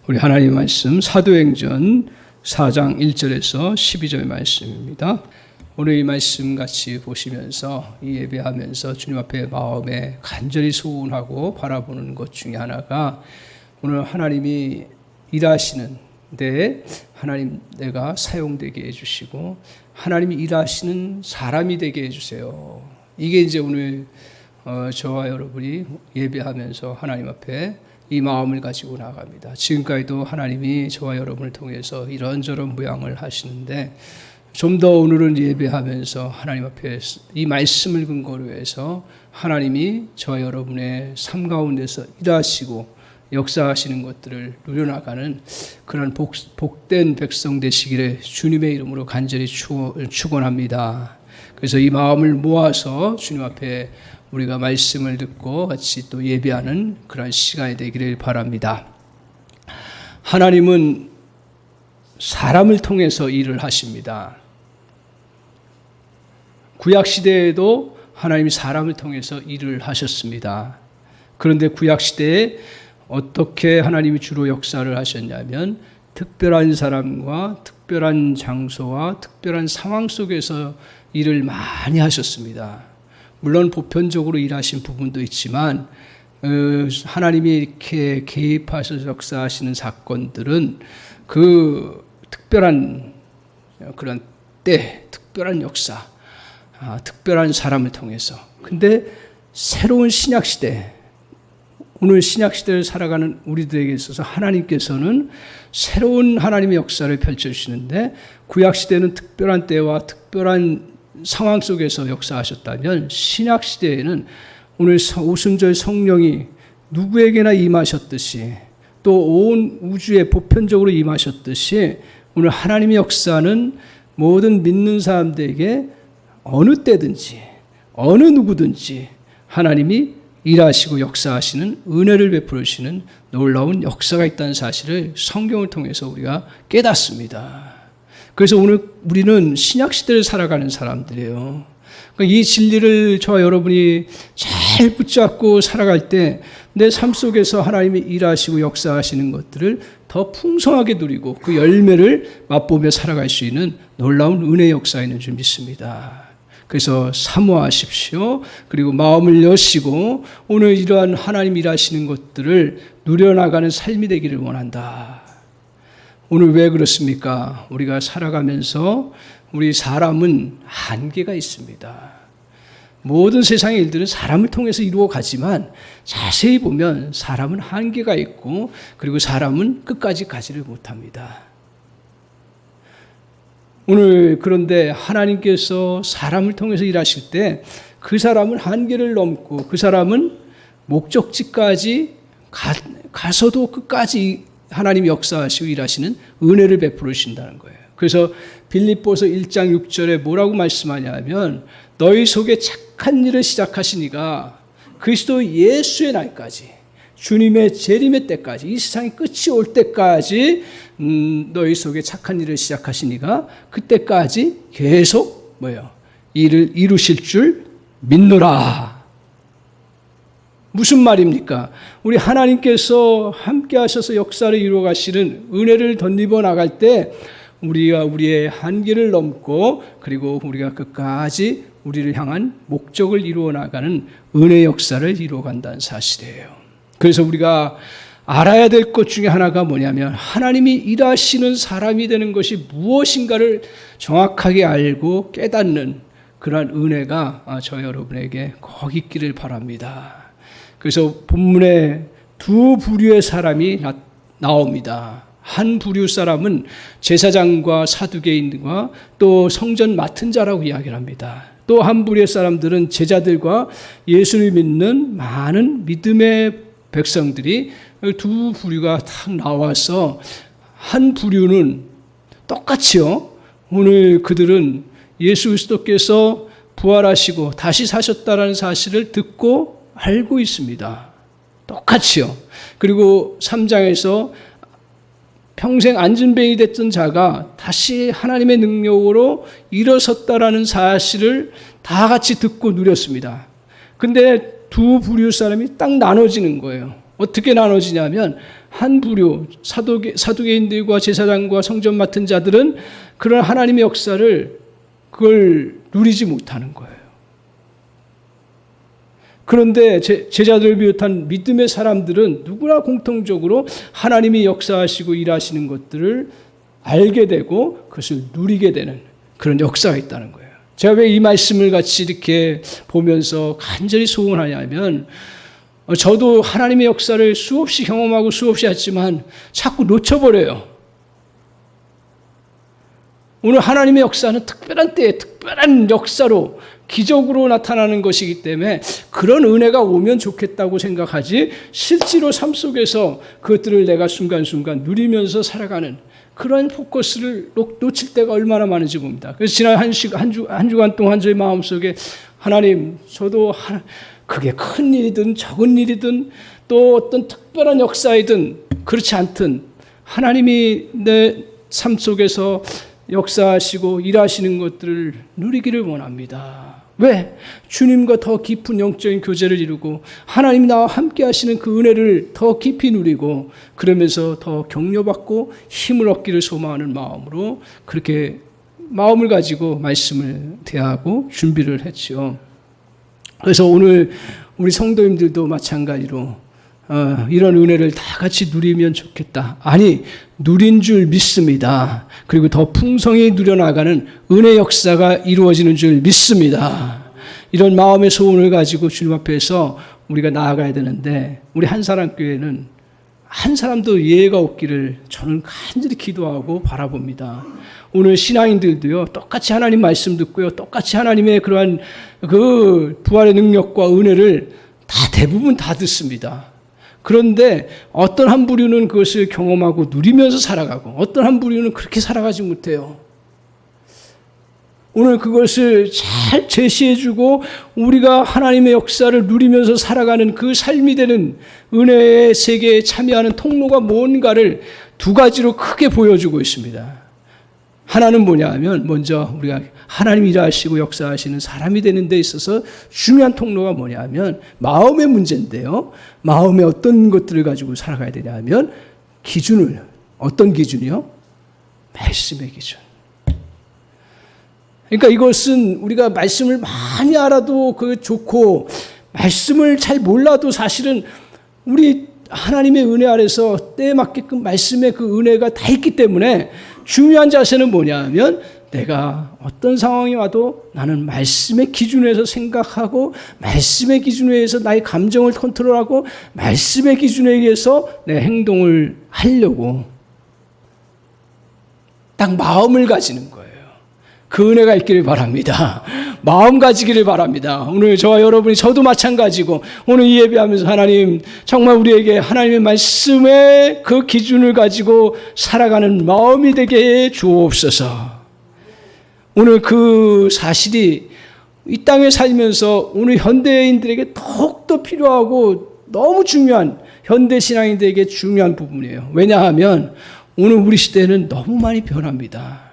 우리 하나님 말씀 사도행전 4장 1절에서 12절 말씀입니다. 오늘 이 말씀 같이 보시면서 이 예배하면서 주님 앞에 마음에 간절히 소원하고 바라보는 것 중에 하나가 오늘 하나님이 일하시는데 하나님 내가 사용되게 해주시고 하나님이 일하시는 사람이 되게 해주세요. 이게 이제 오늘 저와 여러분이 예배하면서 하나님 앞에 이 마음을 가지고 나갑니다. 지금까지도 하나님이 저와 여러분을 통해서 이런저런 모양을 하시는데 좀 더 오늘은 예배하면서 하나님 앞에 이 말씀을 근거로 해서 하나님이 저와 여러분의 삶 가운데서 일하시고 역사하시는 것들을 누려나가는 그런 복된 백성 되시기를 주님의 이름으로 간절히 축원합니다. 그래서 이 마음을 모아서 주님 앞에 우리가 말씀을 듣고 같이 또 예배하는 그런 시간이 되기를 바랍니다. 하나님은 사람을 통해서 일을 하십니다. 구약시대에도 하나님이 사람을 통해서 일을 하셨습니다. 그런데 구약시대에 어떻게 하나님이 주로 역사를 하셨냐면 특별한 사람과 특별한 장소와 특별한 상황 속에서 일을 많이 하셨습니다. 물론 보편적으로 일하신 부분도 있지만 하나님이 이렇게 개입하셔서 역사하시는 사건들은 그 특별한 그런 때, 특별한 역사, 특별한 사람을 통해서. 근데 새로운 신약시대, 오늘 신약시대를 살아가는 우리들에게 있어서 하나님께서는 새로운 하나님의 역사를 펼쳐주시는데 구약시대는 특별한 때와 특별한 상황 속에서 역사하셨다면 신약시대에는 오늘 오순절 성령이 누구에게나 임하셨듯이 또 온 우주에 보편적으로 임하셨듯이 오늘 하나님의 역사는 모든 믿는 사람들에게 어느 때든지 어느 누구든지 하나님이 일하시고 역사하시는 은혜를 베풀으시는 놀라운 역사가 있다는 사실을 성경을 통해서 우리가 깨닫습니다. 그래서 오늘 우리는 신약시대를 살아가는 사람들이에요. 그러니까 이 진리를 저와 여러분이 잘 붙잡고 살아갈 때 내 삶 속에서 하나님이 일하시고 역사하시는 것들을 더 풍성하게 누리고 그 열매를 맛보며 살아갈 수 있는 놀라운 은혜의 역사가 있는 줄 믿습니다. 그래서 사모하십시오. 그리고 마음을 여시고 오늘 이러한 하나님 일하시는 것들을 누려나가는 삶이 되기를 원한다. 오늘 왜 그렇습니까? 우리가 살아가면서 우리 사람은 한계가 있습니다. 모든 세상의 일들은 사람을 통해서 이루어 가지만 자세히 보면 사람은 한계가 있고 그리고 사람은 끝까지 가지를 못합니다. 오늘 그런데 하나님께서 사람을 통해서 일하실 때 그 사람은 한계를 넘고 그 사람은 목적지까지 가서도 끝까지 하나님이 역사하시고 일하시는 은혜를 베풀으신다는 거예요. 그래서 빌립보서 1장 6절에 뭐라고 말씀하냐면 너희 속에 착한 일을 시작하신 이가 그리스도 예수의 날까지 주님의 재림의 때까지 이 세상의 끝이 올 때까지 너희 속에 착한 일을 시작하신 이가 그때까지 계속 일을 이루실 줄 믿노라. 무슨 말입니까? 우리 하나님께서 함께 하셔서 역사를 이루어 가시는 은혜를 덧입어 나갈 때 우리가 우리의 한계를 넘고 그리고 우리가 끝까지 우리를 향한 목적을 이루어 나가는 은혜의 역사를 이루어 간다는 사실이에요. 그래서 우리가 알아야 될 것 중에 하나가 뭐냐면 하나님이 일하시는 사람이 되는 것이 무엇인가를 정확하게 알고 깨닫는 그러한 은혜가 저 여러분에게 꼭 있기를 바랍니다. 그래서 본문에 두 부류의 사람이 나옵니다. 한 부류 사람은 제사장과 사두개인과 또 성전 맡은 자라고 이야기를 합니다. 또 한 부류의 사람들은 제자들과 예수를 믿는 많은 믿음의 백성들이 두 부류가 딱 나와서 한 부류는 똑같이요. 오늘 그들은 예수 그리스도께서 부활하시고 다시 사셨다라는 사실을 듣고 알고 있습니다. 똑같이요. 그리고 3장에서 평생 안진뱅이 됐던 자가 다시 하나님의 능력으로 일어섰다라는 사실을 다 같이 듣고 누렸습니다. 근데 두 부류 사람이 딱 나눠지는 거예요. 어떻게 나눠지냐면 한 부류 사두개인들과 제사장과 성전 맡은 자들은 그런 하나님의 역사를 그걸 누리지 못하는 거예요. 그런데 제자들을 비롯한 믿음의 사람들은 누구나 공통적으로 하나님이 역사하시고 일하시는 것들을 알게 되고 그것을 누리게 되는 그런 역사가 있다는 거예요. 제가 왜 이 말씀을 같이 이렇게 보면서 간절히 소원하냐면 저도 하나님의 역사를 수없이 경험하고 수없이 했지만 자꾸 놓쳐버려요. 오늘 하나님의 역사는 특별한 때에 특별한 역사로 기적으로 나타나는 것이기 때문에 그런 은혜가 오면 좋겠다고 생각하지 실제로 삶 속에서 그것들을 내가 순간순간 누리면서 살아가는 그런 포커스를 놓칠 때가 얼마나 많은지 봅니다. 그래서 지난 한 주간 동안 저희 마음속에 하나님, 저도 그게 큰 일이든 적은 일이든 또 어떤 특별한 역사이든 그렇지 않든 하나님이 내 삶 속에서 역사하시고 일하시는 것들을 누리기를 원합니다. 왜? 주님과 더 깊은 영적인 교제를 이루고 하나님이 나와 함께 하시는 그 은혜를 더 깊이 누리고 그러면서 더 격려받고 힘을 얻기를 소망하는 마음으로 그렇게 마음을 가지고 말씀을 대하고 준비를 했죠. 그래서 오늘 우리 성도님들도 마찬가지로 이런 은혜를 다 같이 누리면 좋겠다. 아니, 누린 줄 믿습니다. 그리고 더 풍성히 누려나가는 은혜 역사가 이루어지는 줄 믿습니다. 이런 마음의 소원을 가지고 주님 앞에서 우리가 나아가야 되는데 우리 한사람교회는 한 사람도 예외가 없기를 저는 간절히 기도하고 바라봅니다. 오늘 신앙인들도요, 똑같이 하나님 말씀 듣고요, 똑같이 하나님의 그러한 그 부활의 능력과 은혜를 대부분 다 듣습니다. 그런데 어떤 한 부류는 그것을 경험하고 누리면서 살아가고 어떤 한 부류는 그렇게 살아가지 못해요. 오늘 그것을 잘 제시해주고 우리가 하나님의 역사를 누리면서 살아가는 그 삶이 되는 은혜의 세계에 참여하는 통로가 뭔가를 두 가지로 크게 보여주고 있습니다. 하나는 뭐냐 하면 먼저 우리가 하나님이 일하시고 역사하시는 사람이 되는 데 있어서 중요한 통로가 뭐냐 하면 마음의 문제인데요. 마음에 어떤 것들을 가지고 살아가야 되냐 하면 기준을, 어떤 기준이요? 말씀의 기준. 그러니까 이것은 우리가 말씀을 많이 알아도 그 좋고 말씀을 잘 몰라도 사실은 우리 하나님의 은혜 아래서 때에 맞게끔 말씀의 그 은혜가 다 있기 때문에 중요한 자세는 뭐냐 하면 내가 어떤 상황이 와도 나는 말씀의 기준에서 생각하고 말씀의 기준에 의해서 나의 감정을 컨트롤하고 말씀의 기준에 의해서 내 행동을 하려고 딱 마음을 가지는 거예요. 그 은혜가 있기를 바랍니다. 마음 가지기를 바랍니다. 오늘 저와 여러분이 저도 마찬가지고 오늘 이 예배하면서 하나님 정말 우리에게 하나님의 말씀의 그 기준을 가지고 살아가는 마음이 되게 해 주옵소서. 오늘 그 사실이 이 땅에 살면서 오늘 현대인들에게 더욱더 필요하고 너무 중요한 현대신앙인들에게 중요한 부분이에요. 왜냐하면 오늘 우리 시대는 너무 많이 변합니다.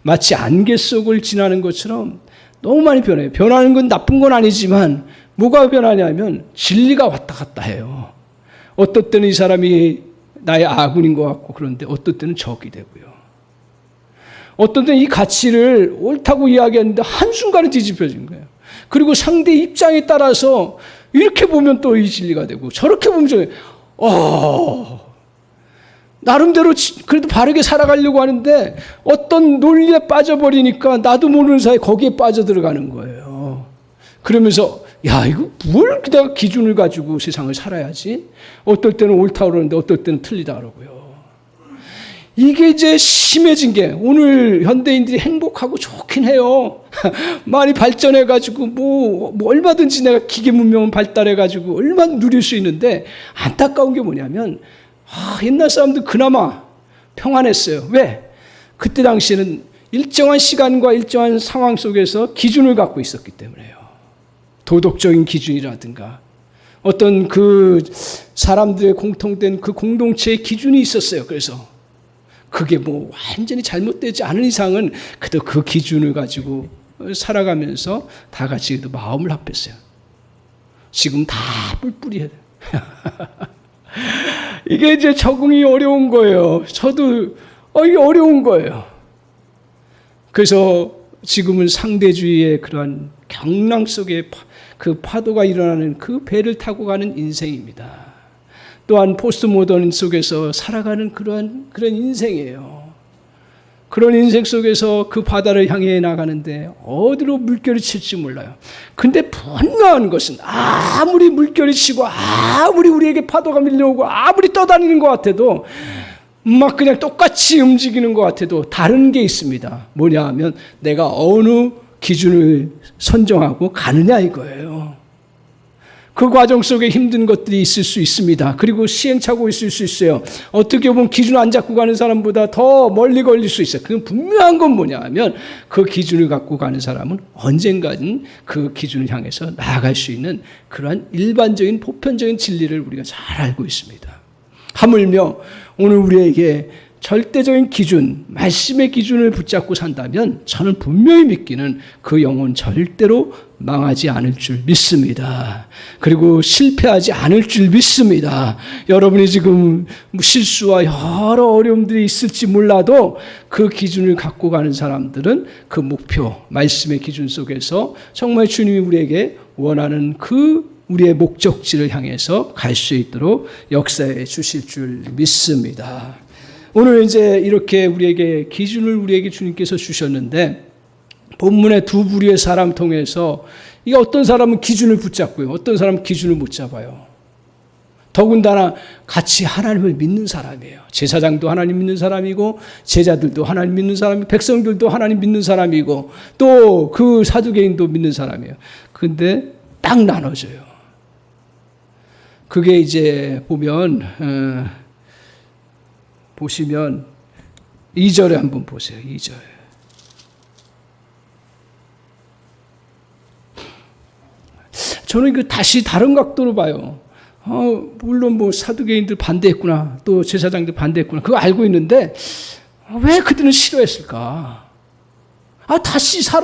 마치 안개 속을 지나는 것처럼 너무 많이 변해요. 변하는 건 나쁜 건 아니지만 뭐가 변하냐면 진리가 왔다 갔다 해요. 어떨 때는 이 사람이 나의 아군인 것 같고 그런데 어떨 때는 적이 되고요. 어떤 때는 이 가치를 옳다고 이야기하는데 한순간에 뒤집혀진 거예요. 그리고 상대 입장에 따라서 이렇게 보면 또 이 진리가 되고 저렇게 보면 나름대로 그래도 바르게 살아가려고 하는데 어떤 논리에 빠져버리니까 나도 모르는 사이에 거기에 빠져들어가는 거예요. 그러면서 야, 이거 뭘 내가 기준을 가지고 세상을 살아야지? 어떨 때는 옳다고 그러는데 어떨 때는 틀리다 그러고요. 이게 이제 심해진 게 오늘 현대인들이 행복하고 좋긴 해요. 많이 발전해가지고 뭐 얼마든지 내가 기계 문명은 발달해가지고 얼마나 누릴 수 있는데 안타까운 게 뭐냐면 옛날 사람들 그나마 평안했어요. 왜? 그때 당시에는 일정한 시간과 일정한 상황 속에서 기준을 갖고 있었기 때문에요. 도덕적인 기준이라든가 어떤 그 사람들의 공통된 그 공동체의 기준이 있었어요. 그래서 그게 뭐 완전히 잘못되지 않은 이상은 그래도 그 기준을 가지고 살아가면서 다 같이 마음을 합했어요. 지금 다 뿔뿔이 해요. 이게 이제 적응이 어려운 거예요. 저도 이게 어려운 거예요. 그래서 지금은 상대주의의 그러한 경랑 속에 그 파도가 일어나는 그 배를 타고 가는 인생입니다. 또한 포스트 모던 속에서 살아가는 그런 인생이에요. 그런 인생 속에서 그 바다를 향해 나가는데 어디로 물결이 칠지 몰라요. 근데 분명한 것은 아무리 물결이 치고 아무리 우리에게 파도가 밀려오고 아무리 떠다니는 것 같아도 막 그냥 똑같이 움직이는 것 같아도 다른 게 있습니다. 뭐냐 하면 내가 어느 기준을 선정하고 가느냐 이거예요. 그 과정 속에 힘든 것들이 있을 수 있습니다. 그리고 시행착오 있을 수 있어요. 어떻게 보면 기준 안 잡고 가는 사람보다 더 멀리 걸릴 수 있어요. 그건 분명한 건 뭐냐 하면 그 기준을 갖고 가는 사람은 언젠가는 그 기준을 향해서 나아갈 수 있는 그러한 일반적인 보편적인 진리를 우리가 잘 알고 있습니다. 하물며 오늘 우리에게 절대적인 기준, 말씀의 기준을 붙잡고 산다면 저는 분명히 믿기는 그 영혼 절대로 망하지 않을 줄 믿습니다. 그리고 실패하지 않을 줄 믿습니다. 여러분이 지금 실수와 여러 어려움들이 있을지 몰라도 그 기준을 갖고 가는 사람들은 그 목표, 말씀의 기준 속에서 정말 주님이 우리에게 원하는 그 우리의 목적지를 향해서 갈 수 있도록 역사해 주실 줄 믿습니다. 오늘 이제 이렇게 우리에게 기준을 우리에게 주님께서 주셨는데 본문의 두 부류의 사람 통해서 이게 어떤 사람은 기준을 붙잡고요. 어떤 사람은 기준을 못 잡아요. 더군다나 같이 하나님을 믿는 사람이에요. 제사장도 하나님 믿는 사람이고 제자들도 하나님 믿는 사람이고 백성들도 하나님 믿는 사람이고 또 그 사두개인도 믿는 사람이에요. 근데 딱 나눠져요. 그게 이제 보시면 2절에 한번 보세요. 2절. 저는 그 다시 다른 각도로 봐요. 물론 뭐 사두개인들 반대했구나. 또 제사장들 반대했구나. 그거 알고 있는데 왜 그들은 싫어했을까?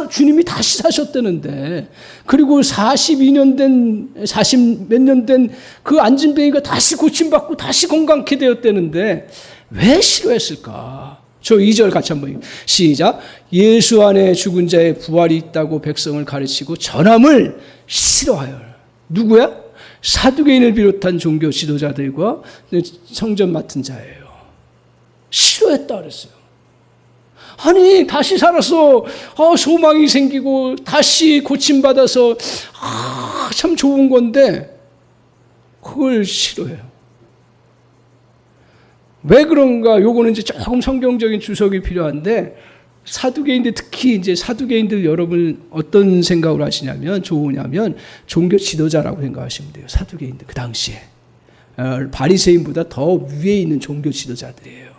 주님이 다시 사셨다는데. 그리고 40몇 년 된 그 안진뱅이가 다시 고침받고 다시 건강케 되었다는데 왜 싫어했을까? 저 2절 같이 한번 시작. 예수 안에 죽은 자의 부활이 있다고 백성을 가르치고 전함을 싫어하여. 누구야? 사두개인을 비롯한 종교 지도자들과 성전 맡은 자예요. 싫어했다 그랬어요. 아니 다시 살아서 소망이 생기고 다시 고침받아서 참 좋은 건데 그걸 싫어해요. 왜 그런가? 요거는 이제 조금 성경적인 주석이 필요한데 사두개인들 특히 이제 사두개인들 여러분 어떤 생각을 하시냐면 좋으냐면 종교 지도자라고 생각하시면 돼요. 사두개인들 그 당시에 바리새인보다 더 위에 있는 종교 지도자들이에요.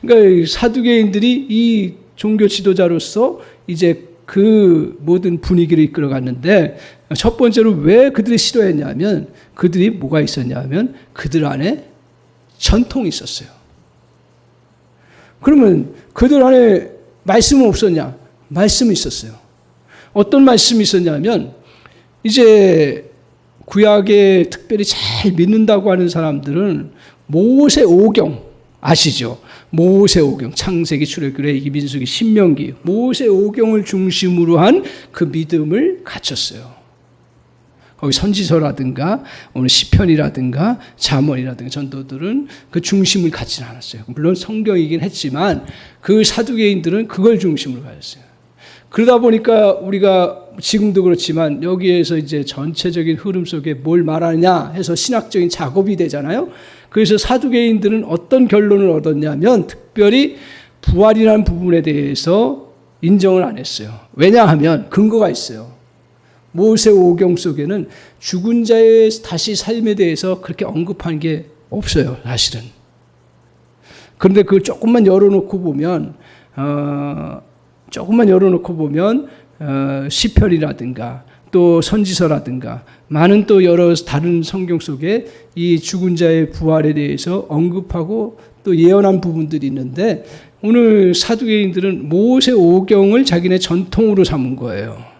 그러니까 사두개인들이 이 종교 지도자로서 이제 그 모든 분위기를 이끌어갔는데 첫 번째로 왜 그들이 싫어했냐면 그들이 뭐가 있었냐면 그들 안에 전통이 있었어요. 그러면 그들 안에 말씀은 없었냐? 말씀이 있었어요. 어떤 말씀이 있었냐면 이제 구약에 특별히 잘 믿는다고 하는 사람들은 모세오경 아시죠? 모세오경, 창세기, 출애굽기, 레위기, 민수기, 신명기, 모세오경을 중심으로 한 그 믿음을 갖췄어요. 거기 선지서라든가 오늘 시편이라든가 잠언이라든가 전도들은 그 중심을 갖지는 않았어요. 물론 성경이긴 했지만 그 사두개인들은 그걸 중심으로 가졌어요. 그러다 보니까 우리가 지금도 그렇지만 여기에서 이제 전체적인 흐름 속에 뭘 말하냐 해서 신학적인 작업이 되잖아요. 그래서 사두개인들은 어떤 결론을 얻었냐면 특별히 부활이라는 부분에 대해서 인정을 안 했어요. 왜냐하면 근거가 있어요. 모세오경 속에는 죽은 자의 다시 삶에 대해서 그렇게 언급한 게 없어요, 사실은. 그런데 그걸 조금만 열어놓고 보면 시편이라든가 또 선지서라든가 많은 또 여러 다른 성경 속에 이 죽은 자의 부활에 대해서 언급하고 또 예언한 부분들이 있는데 오늘 사두개인들은 모세오경을 자기네 전통으로 삼은 거예요.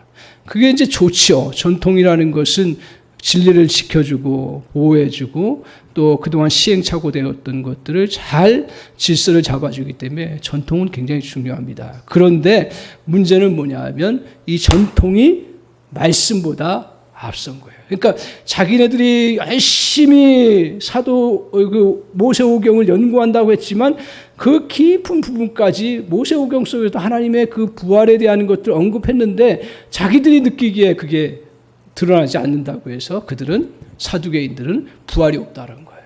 그게 이제 좋죠. 전통이라는 것은 진리를 지켜주고 보호해주고 또 그동안 시행착오되었던 것들을 잘 질서를 잡아주기 때문에 전통은 굉장히 중요합니다. 그런데 문제는 뭐냐 하면 이 전통이 말씀보다 앞선 거예요. 그러니까 자기네들이 열심히 모세오경을 연구한다고 했지만 그 깊은 부분까지 모세오경 속에서 하나님의 그 부활에 대한 것들을 언급했는데 자기들이 느끼기에 그게 드러나지 않는다고 해서 사두개인들은 부활이 없다는 거예요.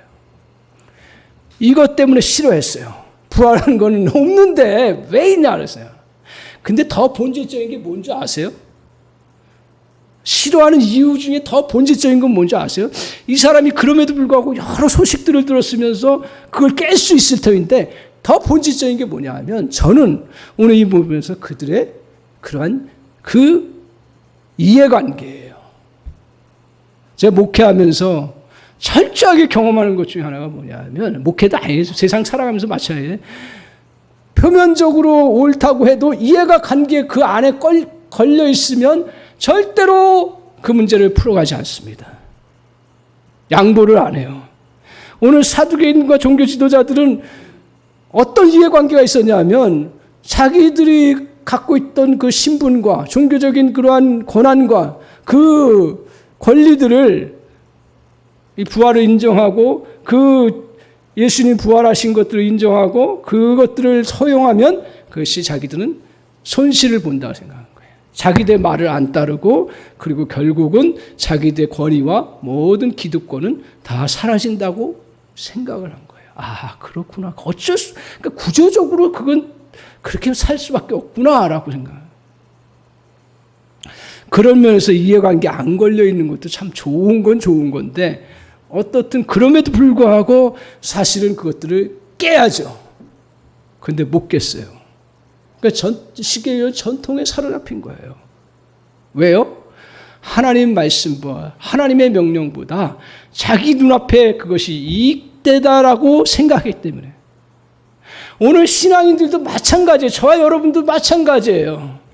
이것 때문에 싫어했어요. 부활하는 거는 없는데 왜 있냐 그랬어요. 근데 더 본질적인 게 뭔지 아세요? 싫어하는 이유 중에 더 본질적인 건 뭔지 아세요? 이 사람이 그럼에도 불구하고 여러 소식들을 들었으면서 그걸 깰 수 있을 터인데 더 본질적인 게 뭐냐 하면 저는 오늘 이 부분에서 그들의 그러한 그 이해관계예요. 제가 목회하면서 철저하게 경험하는 것 중에 하나가 뭐냐 하면 목회도 아니에요. 세상 살아가면서 마찬가지예요. 표면적으로 옳다고 해도 이해가 관계 그 안에 걸려 있으면 절대로 그 문제를 풀어가지 않습니다. 양보를 안 해요. 오늘 사두개인과 종교 지도자들은 어떤 이해관계가 있었냐면 자기들이 갖고 있던 그 신분과 종교적인 그러한 권한과 그 권리들을 이 부활을 인정하고 그 예수님 부활하신 것들을 인정하고 그것들을 허용하면 그것이 자기들은 손실을 본다고 생각하는 거예요. 자기들 말을 안 따르고 그리고 결국은 자기들의 권위와 모든 기득권은 다 사라진다고 생각을 한 거예요. 아, 그렇구나. 그러니까 구조적으로 그건 그렇게 살 수밖에 없구나라고 생각해요. 그런 면에서 이해관계 안 걸려 있는 것도 참 좋은 건 좋은 건데 어떻든 그럼에도 불구하고 사실은 그것들을 깨야죠. 그런데 못 깼어요. 그러니까 시계요 전통에 사로잡힌 거예요. 왜요? 하나님 말씀과 하나님의 명령보다 자기 눈앞에 그것이 이익되다라고 생각하기 때문에 오늘 신앙인들도 마찬가지예요. 저와 여러분도 마찬가지예요.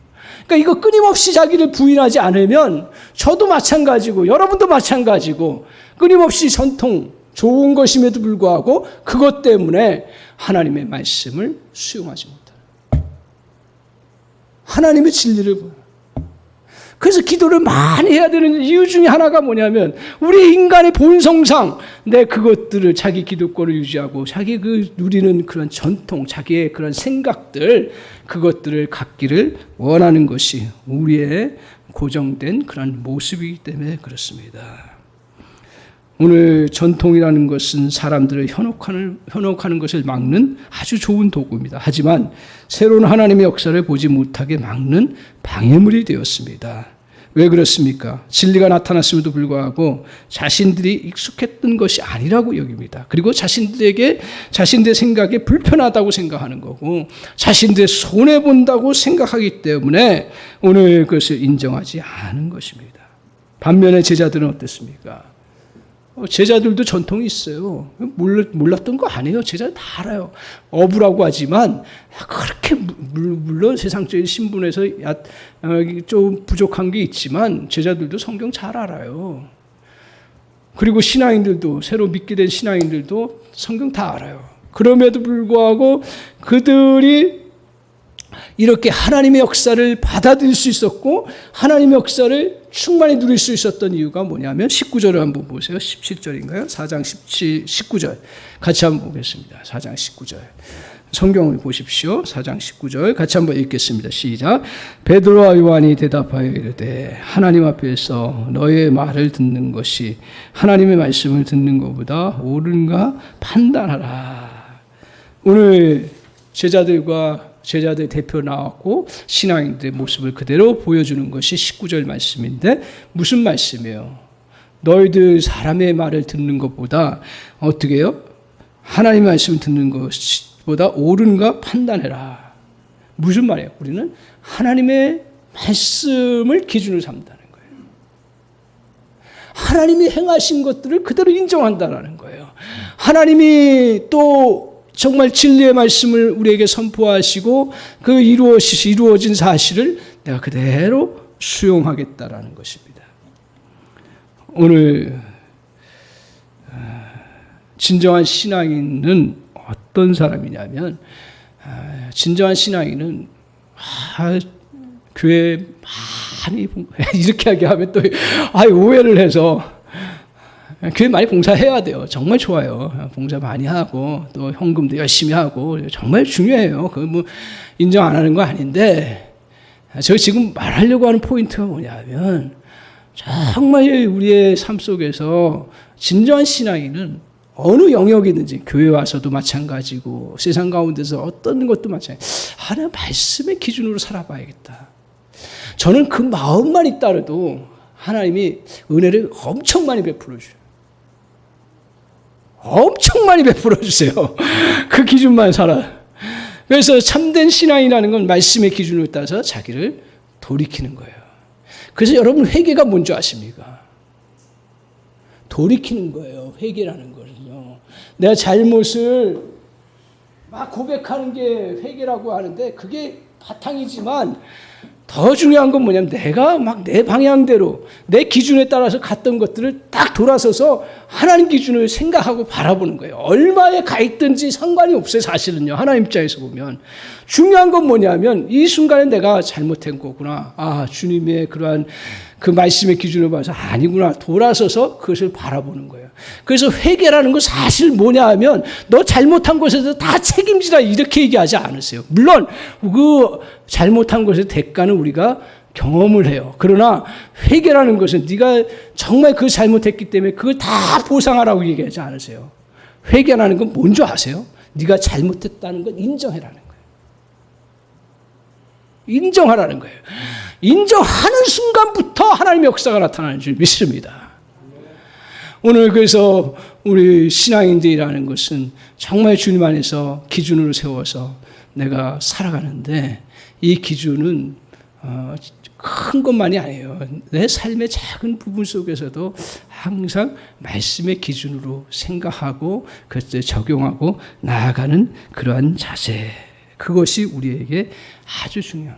그러니까 이거 끊임없이 자기를 부인하지 않으면 저도 마찬가지고 여러분도 마찬가지고 끊임없이 전통 좋은 것임에도 불구하고 그것 때문에 하나님의 말씀을 수용하지 못하는 하나님의 진리를 그래서 기도를 많이 해야 되는 이유 중에 하나가 뭐냐면 우리 인간의 본성상 내 그것들을 자기 기득권을 유지하고 자기 누리는 그런 전통 자기의 그런 생각들 그것들을 갖기를 원하는 것이 우리의 고정된 그런 모습이기 때문에 그렇습니다. 오늘 전통이라는 것은 사람들을 현혹하는 것을 막는 아주 좋은 도구입니다. 하지만 새로운 하나님의 역사를 보지 못하게 막는 방해물이 되었습니다. 왜 그렇습니까? 진리가 나타났음에도 불구하고 자신들이 익숙했던 것이 아니라고 여깁니다. 그리고 자신들의 생각에 불편하다고 생각하는 거고 자신들의 손해본다고 생각하기 때문에 오늘 그것을 인정하지 않은 것입니다. 반면에 제자들은 어땠습니까? 제자들도 전통이 있어요. 몰랐던 거 아니에요. 제자들 다 알아요. 어부라고 하지만 그렇게 물론 세상적인 신분에서 좀 부족한 게 있지만 제자들도 성경 잘 알아요. 그리고 신앙인들도 새로 믿게 된 신앙인들도 성경 다 알아요. 그럼에도 불구하고 그들이 이렇게 하나님의 역사를 받아들일 수 있었고 하나님의 역사를 충만히 누릴 수 있었던 이유가 뭐냐면 19절을 한번 보세요. 17절인가요? 4장 19절 같이 한번 보겠습니다. 4장 19절 성경을 보십시오. 4장 19절 같이 한번 읽겠습니다. 시작. 베드로와 요한이 대답하여 이르되 하나님 앞에서 너의 말을 듣는 것이 하나님의 말씀을 듣는 것보다 옳은가 판단하라. 오늘 제자들 대표 나왔고 신앙인들의 모습을 그대로 보여주는 것이 19절 말씀인데 무슨 말씀이에요? 너희들 사람의 말을 듣는 것보다 어떻게 해요? 하나님의 말씀을 듣는 것보다 옳은가 판단해라. 무슨 말이에요? 우리는 하나님의 말씀을 기준으로 삼는다는 거예요. 하나님이 행하신 것들을 그대로 인정한다는 거예요. 하나님이 또 정말 진리의 말씀을 우리에게 선포하시고 그 이루어진 사실을 내가 그대로 수용하겠다라는 것입니다. 오늘 진정한 신앙인은 어떤 사람이냐면 진정한 신앙인은 교회 많이 이렇게 하게 하면 또 오해를 해서 교회 많이 봉사해야 돼요. 정말 좋아요. 봉사 많이 하고 또 헌금도 열심히 하고 정말 중요해요. 그거 뭐 인정 안 하는 거 아닌데 저 지금 말하려고 하는 포인트가 뭐냐면 정말 우리의 삶 속에서 진정한 신앙인은 어느 영역이든지 교회 와서도 마찬가지고 세상 가운데서 어떤 것도 마찬가지. 하나님 말씀의 기준으로 살아봐야겠다. 저는 그 마음만 있다라도 하나님이 은혜를 엄청 많이 베풀어 주셔요. 엄청 많이 베풀어 주세요. 그 기준만 살아. 그래서 참된 신앙이라는 건 말씀의 기준으로 따라서 자기를 돌이키는 거예요. 그래서 여러분 회개가 뭔지 아십니까? 돌이키는 거예요. 회개라는 거는요. 내가 잘못을 막 고백하는 게 회개라고 하는데 그게 바탕이지만 더 중요한 건 뭐냐면 내가 막 내 방향대로 내 기준에 따라서 갔던 것들을 딱 돌아서서 하나님 기준을 생각하고 바라보는 거예요. 얼마에 가 있든지 상관이 없어요. 사실은요. 하나님 입장에서 보면. 중요한 건 뭐냐면 이 순간에 내가 잘못한 거구나. 주님의 그러한 그 말씀의 기준을 봐서 아니구나. 돌아서서 그것을 바라보는 거예요. 그래서 회개라는 건 사실 뭐냐 하면 너 잘못한 것에서 다 책임지라 이렇게 얘기하지 않으세요. 물론 그 잘못한 것의 대가는 우리가 경험을 해요. 그러나 회개라는 것은 네가 정말 그 잘못했기 때문에 그걸 다 보상하라고 얘기하지 않으세요. 회개라는 건 뭔지 아세요? 네가 잘못했다는 건 인정해라는 거예요. 인정하라는 거예요. 인정하는 순간부터 하나님의 역사가 나타나는 줄 믿습니다. 오늘 그래서 우리 신앙인들이라는 것은 정말 주님 안에서 기준으로 세워서 내가 살아가는데 이 기준은 큰 것만이 아니에요. 내 삶의 작은 부분 속에서도 항상 말씀의 기준으로 생각하고 그것을 적용하고 나아가는 그러한 자세. 그것이 우리에게 아주 중요해요.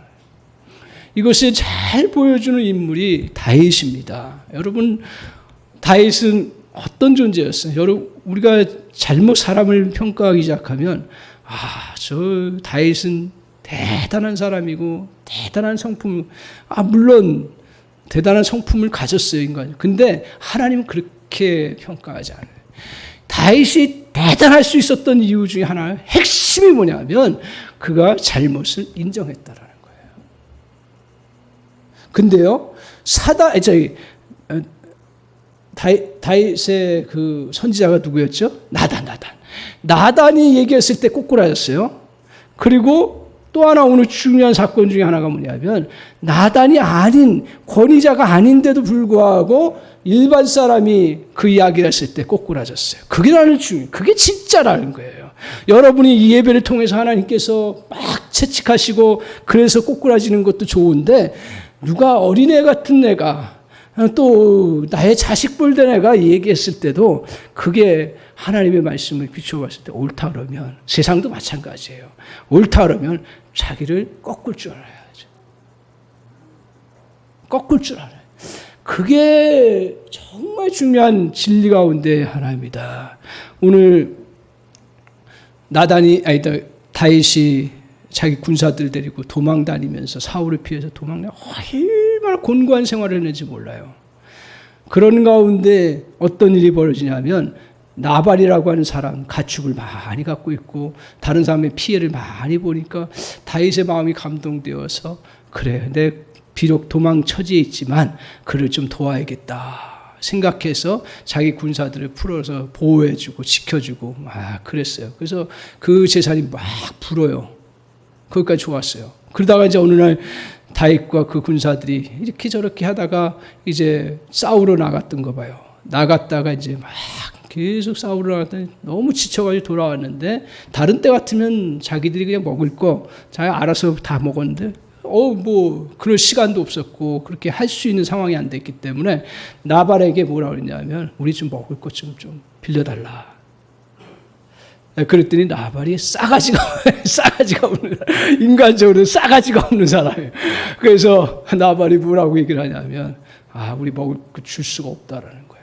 이것을 잘 보여주는 인물이 다윗입니다. 여러분, 다윗은 어떤 존재였어요? 여러분, 우리가 잘못 사람을 평가하기 시작하면 저 다윗은 대단한 사람이고 대단한 성품, 물론 대단한 성품을 가졌어요, 인간. 근데 하나님은 그렇게 평가하지 않아요. 다윗이 대단할 수 있었던 이유 중에 하나, 핵심이 뭐냐면 그가 잘못을 인정했다라는 거예요. 근데요, 다윗의 그 선지자가 누구였죠? 나단이 얘기했을 때 꼬꾸라졌어요. 그리고 또 하나 오늘 중요한 사건 중에 하나가 뭐냐면 나단이 아닌 권위자가 아닌데도 불구하고 일반 사람이 그 이야기를 했을 때 꼬꾸라졌어요. 그게 진짜라는 거예요. 여러분이 이 예배를 통해서 하나님께서 막 채찍하시고 그래서 꼬꾸라지는 것도 좋은데 누가 어린애 같은 애가 또 나의 자식 볼된 애가 얘기했을 때도 그게 하나님의 말씀을 비춰봤을 때 옳다 그러면 세상도 마찬가지예요. 옳다 그러면 자기를 꺾을 줄 알아야죠. 꺾을 줄 알아요. 그게 정말 중요한 진리 가운데 하나입니다. 오늘 다윗이 자기 군사들 데리고 도망 다니면서 사울을 피해서 도망다니며 얼마나 곤고한 생활을 했는지 몰라요. 그런 가운데 어떤 일이 벌어지냐면 나발이라고 하는 사람 가축을 많이 갖고 있고 다른 사람의 피해를 많이 보니까 다윗의 마음이 감동되어서 그래, 내 비록 도망 처지에 있지만 그를 좀 도와야겠다 생각해서 자기 군사들을 풀어서 보호해주고 지켜주고 그랬어요. 그래서 그 재산이 막 불어요. 거기까지 좋았어요. 그러다가 이제 어느 날 다윗과 그 군사들이 이렇게 저렇게 하다가 이제 싸우러 나갔던 거 봐요. 나갔다가 이제 막 계속 싸우러 나갔더니 너무 지쳐가지고 돌아왔는데 다른 때 같으면 자기들이 그냥 먹을 거 자기 알아서 다 먹었는데 그럴 시간도 없었고 그렇게 할 수 있는 상황이 안 됐기 때문에 나발에게 뭐라 그랬냐면 우리 좀 먹을 것 좀 빌려달라. 그랬더니 나발이 싸가지가 없는 사람, 인간적으로 싸가지가 없는 사람이에요. 그래서 나발이 뭐라고 얘기를 하냐면 우리 먹을 거 줄 수가 없다라는 거예요.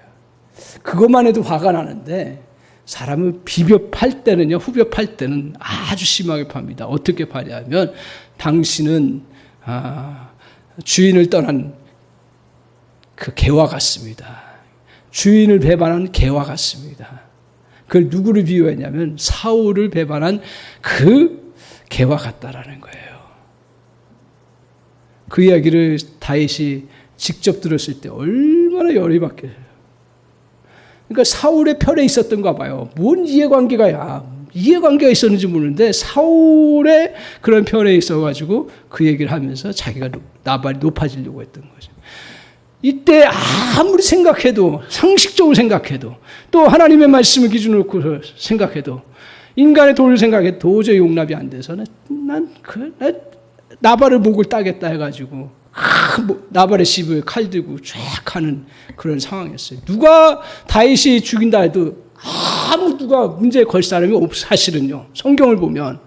그것만 해도 화가 나는데 사람을 비벼 팔 때는요, 후벼 팔 때는 아주 심하게 팝니다. 어떻게 파냐면 당신은 주인을 떠난 그 개와 같습니다. 주인을 배반한 개와 같습니다. 그걸 누구를 비유했냐면 사울을 배반한 그 개와 같다라는 거예요. 그 이야기를 다윗이 직접 들었을 때 얼마나 열이 받겠어요. 그러니까 사울의 편에 있었던가 봐요. 뭔 이해관계가 있었는지 모르는데 사울의 그런 편에 있어가지고 그 얘기를 하면서 자기가 나발이 높아지려고 했던 거죠. 이때 아무리 생각해도, 상식적으로 생각해도, 또 하나님의 말씀을 기준으로 놓고 생각해도, 인간의 도를 생각해도 도저히 용납이 안 돼서 나발의 목을 따겠다 해가지고 나발의 집을 칼 들고 쫙 하는 그런 상황이었어요. 누가 다윗이 죽인다 해도 누가 문제 걸 사람이 없어, 사실은요. 성경을 보면.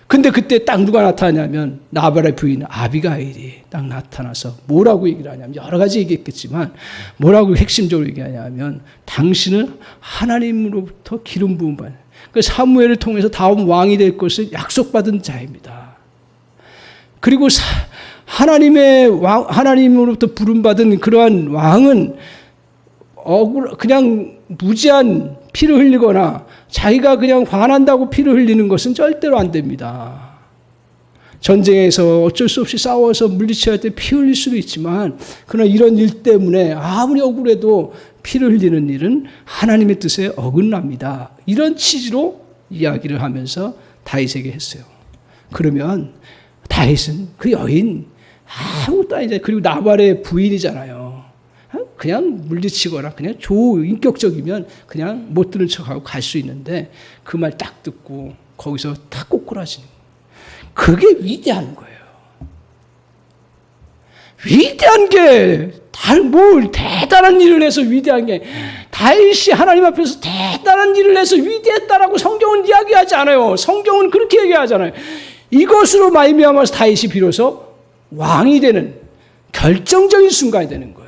근데 그때 딱 누가 나타나냐면 나발의 부인 아비가일이 딱 나타나서 뭐라고 얘기를 하냐면, 여러 가지 얘기했겠지만 뭐라고 핵심적으로 얘기하냐면, 당신은 하나님으로부터 기름 부음 받은, 그 사무엘을 통해서 다음 왕이 될 것을 약속받은 자입니다. 그리고 하나님으로부터 부름받은 그러한 왕은 그냥 무지한 피를 흘리거나 자기가 그냥 화난다고 피를 흘리는 것은 절대로 안 됩니다. 전쟁에서 어쩔 수 없이 싸워서 물리쳐야 때 피 흘릴 수도 있지만, 그러나 이런 일 때문에 아무리 억울해도 피를 흘리는 일은 하나님의 뜻에 어긋납니다. 이런 취지로 이야기를 하면서 다윗에게 했어요. 그러면 다윗은 그 여인 아무것도 아니잖아요. 그리고 나발의 부인이잖아요. 그냥 물리치거나 그냥 인격적이면 그냥 못 들은 척하고 갈 수 있는데 그 말 딱 듣고 거기서 딱 꼬꾸라지는 거예요. 그게 위대한 거예요. 위대한 게 뭘 대단한 일을 해서 위대한 게, 다윗이 하나님 앞에서 대단한 일을 해서 위대했다라고 성경은 이야기하지 않아요. 성경은 그렇게 얘기하잖아요. 이것으로 말미암아서 다윗이 비로소 왕이 되는 결정적인 순간이 되는 거예요.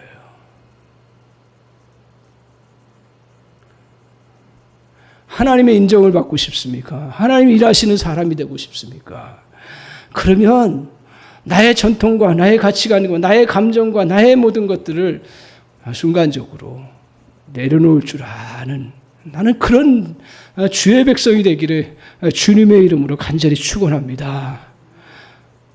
하나님의 인정을 받고 싶습니까? 하나님이 일하시는 사람이 되고 싶습니까? 그러면 나의 전통과 나의 가치관과 나의 감정과 나의 모든 것들을 순간적으로 내려놓을 줄 아는, 나는 그런 주의 백성이 되기를 주님의 이름으로 간절히 축원합니다.